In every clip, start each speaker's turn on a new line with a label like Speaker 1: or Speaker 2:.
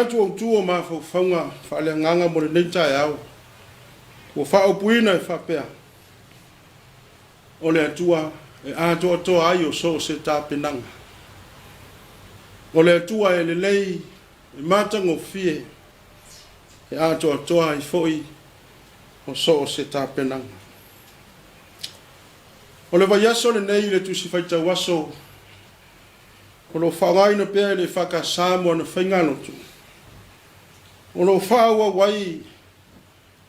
Speaker 1: Mena tu ma whanga whale nganga mo le neitai au. Ua whaopuina e whapea. O le atua e ato toa ai o so se tāpenanga. O le atua e le lei e matango fie e ato toa i foi o so se tāpenanga. O le vaiaso le nei le tusi whaita waso o lo whawaina pēr le whaka Samoa na whaingano tu. O lo whaua wai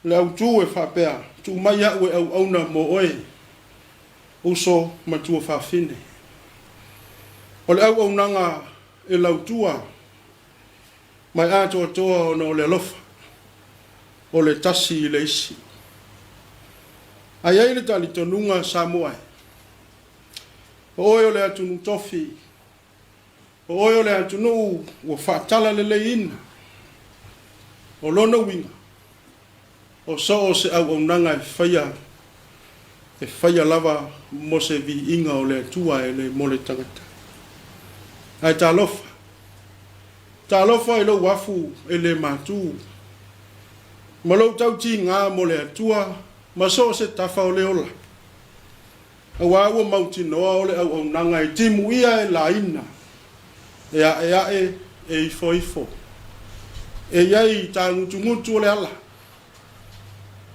Speaker 1: le au tū e whapea, tū mai au e au auna mo oe, uso ma tua whawhine. O le au aunanga e lau tua, mai ato atoa o no le lofa, o le tasi i le isi. Ai ai le tali tonunga Samoa. O oe o le atunu tofi, o oe o le atunu ua whaatala le leina, o lona winga, o so o se au aunanga e whaia lava mo se vi inga o le atua e le mole tangata. Ai tā lofa e lo wafu e le mātū, ma lo tau ti ngā mo le atua, ma so o se tafa o le ola. Awa ua mauti noa o le au aunanga e timu ia e la ina, e ifo. E iai tā ngutu o le ala.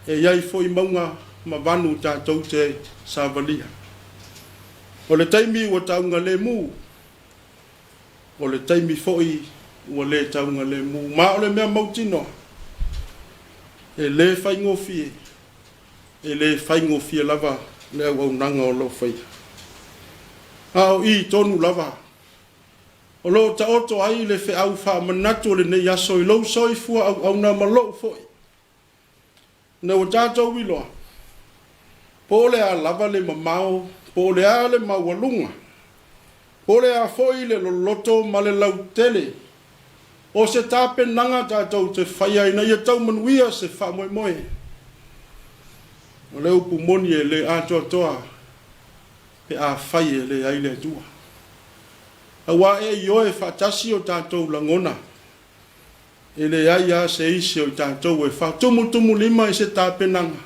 Speaker 1: E iai fo i maunga ma vanu tātou te sāvalia. O le taimi ua taunga le mū. O le taimi fo i ua le taunga le mū. Ma o le mea mauti noa. E le whaingofie. E le whaingofie lava le au nanga o lo whaia. Ao i tonu lava. O lo ta oto ai le fe au wha manatu le ne yaso i lau soi fua au na malo foi. Ne o tātou wiloa. Po le a lava le mamao, po le a le mawalunga. Po le a foi le loto ma le lau tele. O se tape nanga tātou te whaia ina ia tau manuia se wha moe. O le upu moni e le ato toa pe a whaia le aile tua. Awa e ioe whatasi o tātou langona. E le aia se isi o tātou e whatumu lima i se tāpenanga.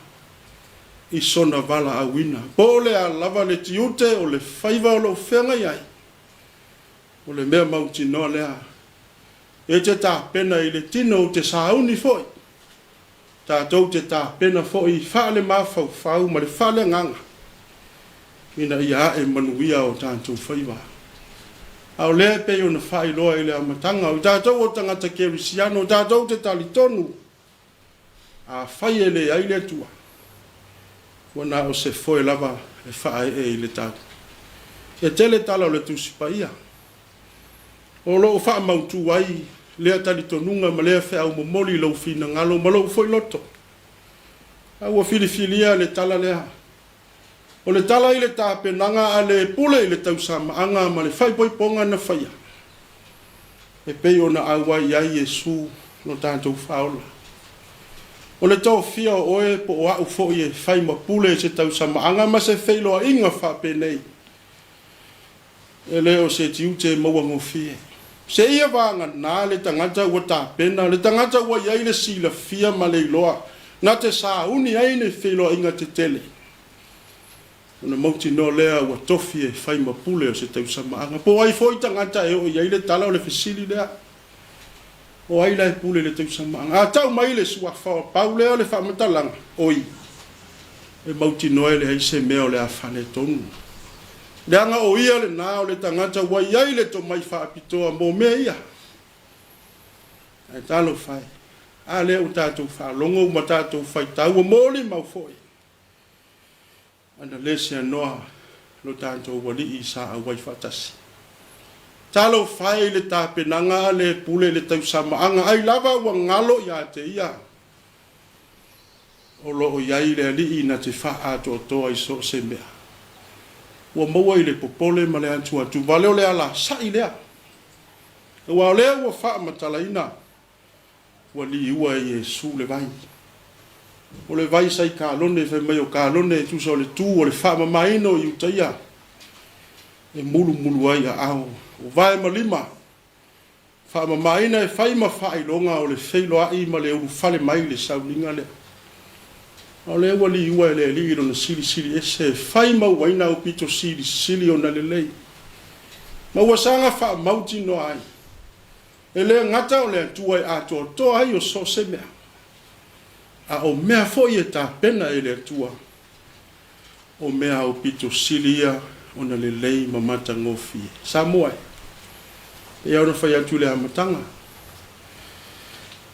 Speaker 1: I sona vala a wina. Po le a lava le tiute o le whaiva o lo whenga iai. O le mea mauti noa lea. E te tāpena i le tino o te sauni foi. Tātou te tāpena foi i whaale mawhau ma le whaale nganga. Ina ia e manuia o tātou whaiva. Au lea pe o na whai loa i le amatanga. O tātou o tangata kerisiano, o tātou te talitonu. A whai e le aile tua. Wana o se foe lava e whae e i le tātou. E tele tala o le tusipa ia. O lo wha mautu ai, lea talitonunga ma lea whea au momoli lau fina ngalo, ma lau foi loto. Au a filifilia le tala lea. O le tala i le tāpenanga a le pule i le tausamaanga ma le whaipoiponga na whaia. E pei o na awa i ai Jesu no tātou whaola. O le tau fia o oe po o au fo i e whai ma pule i se tausamaanga ma se whailoa inga whapenei. E leo se tiute mauango fie. Se ia vanga nā le tangata ua tāpena, le tangata ua iai le sila fia ma le iloa, na te sā uni ai ne whailoa inga te tele. Ona mauti no lea ua tofi e whai mapule o se tausamaanga. Po ai foi tangata e o iai le tala o le fesili lea. O ai lai pule le tausamaanga. A tau mai le sua whawa pau lea o le whamatalanga. Oi. E mauti noe le haise mea o le a whane tonu. Le anga o ia le nā o le tangata ua iai le to mai whaapitoa mo mea ia. E talo whai. A lea o tātou whalongo ma tātou whai tau o mōli mau foi. Ana lesia noa lo tātou wali i sa awai whatasi. Talo whai le tāpenanga le pule le tausamaanga ai lava ua ngalo ia te ia. O lo o iai le ali i na te wha ato toa i so se mea. Ua maua i le popole ma le antua tu valeo le ala sa i lea. Ua lea ua wha matala ina. Ua li ua i Jesu le vai. O le vai sai kālone, whai mai o kālone, tu sa o le tū, o le wha mamaino i utaia. E mulu ai a ao. O vai malima, Fa mamaina e fai ma fai longa o le feilo ai ma le fale mai le sauninga le. O le wali ua le li no sili sili ese fai ma waina o pito sili o na le lei. Ma wasanga fa mauti no ai. Ele ngata o le tua e ato to ai o so se mea. A o mea fo i e ta pena e le tua. O mea o pito silia o na le lei mamata ngofi. Samoa. E au na fai atu le amatanga.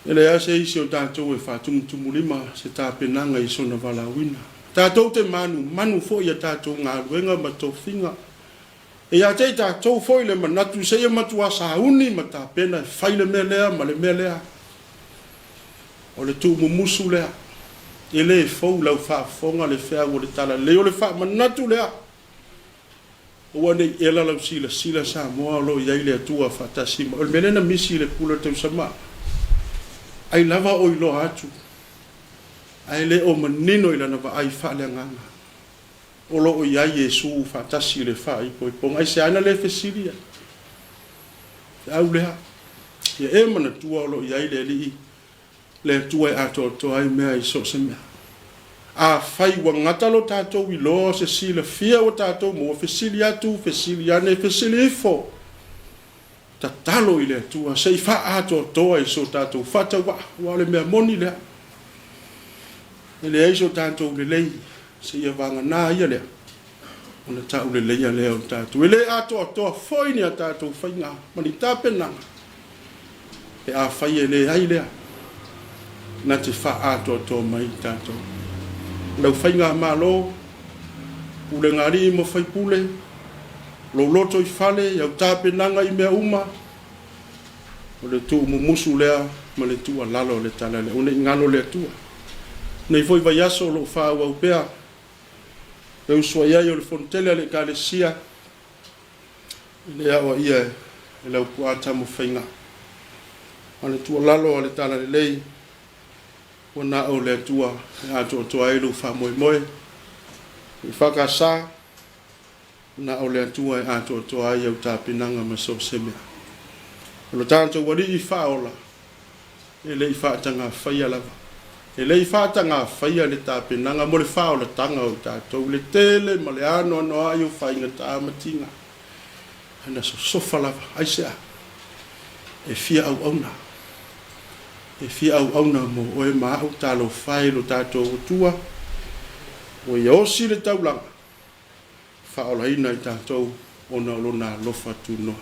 Speaker 1: Ele a se isi o tātou e whātumutumu lima se tā penanga i sona walawina. Tātou te manu fo i a tātou ngā ruenga ma tō whinga. E a te tātou fo i le manatu se ia matua sa uni ma tā pena e whaile mea lea ma le mea lea. O le tū mumusu lea. E le e fau lau whaafonga le whea o le tala leo le wha manatu lea. O ane e la lau sila Samoa lo iai le atua whatasima. O le melena misi le pula tau Samoa. Ai lava o ilo atu. Ai le o manino ila na ai fa le nganga. O lo o iai Yesu fatasi le fa i pong ai se ana le fesilia. Au lea. Ia e mana tua o lo iai le li le tua ato to ai mea i so se mea. A fai wa ngata lo tatou i lo se sila fia o tatou mo fesilia tu fesilia ne fesilia fo. Ta talo i le tua, se i wha ato toa i so tātou whata wa le mea moni lea. E le eiso tātou le lei, se ia wanga nā ia lea. O na tāu le leia lea o tātou. E le ato toa foini a tātou whainga, mani tāpenanga. E a whai e le ai lea. Na te wha ato toa mai tātou. Lau whainga malo, ule ngari mo whai pule, lo loto i fale, iau tāpenanga i mea uma. O le tū mumusu lea, ma le tua lalo le tala le, o ne ngalo le tua. Nei foi vai aso lo whāua upea. Le usua iai o le fontele le ka le sia. Le awa ia e lau puata mo whainga. Ma le tua lalo le tala le lei. O na o le tua, e ato o toa ilu wha moe moe. I whakasa. Na o le atua e ato toa ai au tāpinanga ma so semea. O lo tātou wari i whaola. E le i whaatanga whaia lava. E le i whaatanga whaia le tāpinanga mo le whaola tanga o tātou. Le tele ma le ano ai o whainga tāmatinga. Hana so sofa lava. Aisea. E fia au auna. E fia au auna mo o e maa au tālo whai lo tātou o tua. O i osi le taulanga. Whaola ina i tātou ona o lona lofa tūnoa.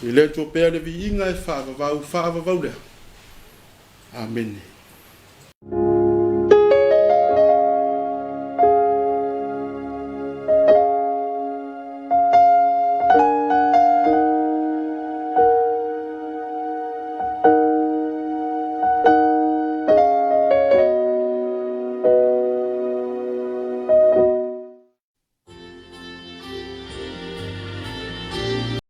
Speaker 1: I le tō pēr le vi inga e whaavavau lea. Amen.